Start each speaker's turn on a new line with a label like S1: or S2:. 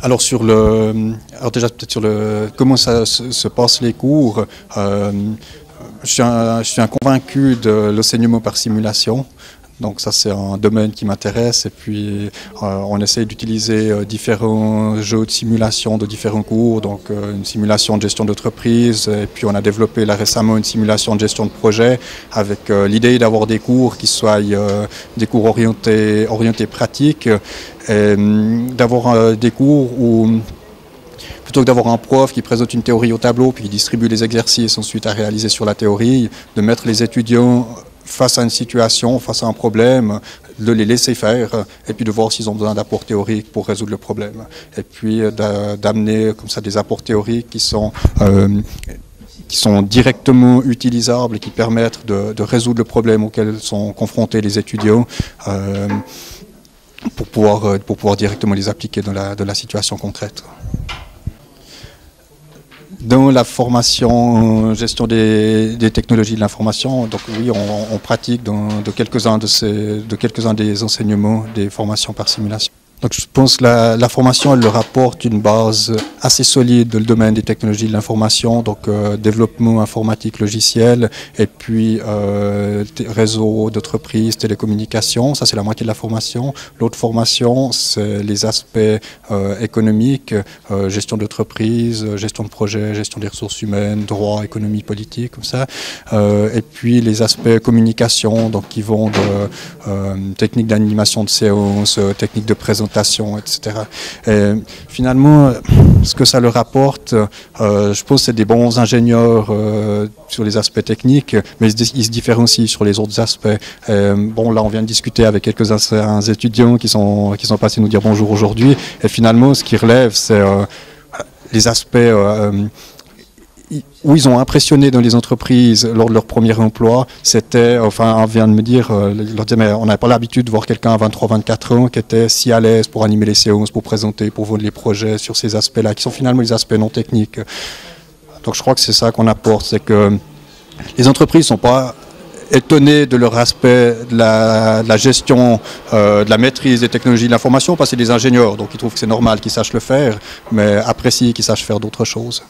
S1: Alors alors déjà peut-être sur comment ça se passe les cours. Je suis un convaincu de l'enseignement par simulation. Donc ça c'est un domaine qui m'intéresse et puis on essaye d'utiliser différents jeux de simulation de différents cours, donc une simulation de gestion d'entreprise et puis on a développé là récemment une simulation de gestion de projet avec l'idée d'avoir des cours qui soient des cours orientés pratiques et d'avoir des cours où plutôt que d'avoir un prof qui présente une théorie au tableau puis qui distribue les exercices ensuite à réaliser sur la théorie, de mettre les étudiants face à une situation, face à un problème, de les laisser faire et puis de voir s'ils ont besoin d'apports théoriques pour résoudre le problème. Et puis d'amener comme ça des apports théoriques qui sont directement utilisables et qui permettent de résoudre le problème auquel sont confrontés les étudiants pour pouvoir directement les appliquer dans la situation concrète. Dans la formation gestion des technologies de l'information, donc oui, on pratique de quelques-uns des enseignements des formations par simulation. Donc je pense que la formation, elle leur apporte une base assez solide dans le domaine des technologies de l'information, donc développement informatique logiciel, et puis réseau d'entreprises, télécommunications, ça c'est la moitié de la formation. L'autre formation, c'est les aspects économiques, gestion d'entreprise, gestion de projet, gestion des ressources humaines, droit, économie politique, comme ça. Et puis les aspects communication, donc qui vont de techniques d'animation de séance, techniques de présentation, etc. Et finalement, ce que ça leur apporte, je pense que c'est des bons ingénieurs sur les aspects techniques, mais ils se différencient sur les autres aspects. Bon, là, on vient de discuter avec quelques étudiants qui sont passés nous dire bonjour aujourd'hui, et finalement, ce qui relève, c'est les aspects où ils ont impressionné dans les entreprises lors de leur premier emploi, c'était, enfin, on vient de me dire, mais on n'avait pas l'habitude de voir quelqu'un à 23-24 ans qui était si à l'aise pour animer les séances, pour présenter, pour vendre les projets sur ces aspects-là, qui sont finalement les aspects non techniques. Donc je crois que c'est ça qu'on apporte, c'est que les entreprises ne sont pas étonnés de leur aspect de la gestion, de la maîtrise des technologies de l'information, parce que c'est des ingénieurs, donc ils trouvent que c'est normal qu'ils sachent le faire, mais apprécient qu'ils sachent faire d'autres choses.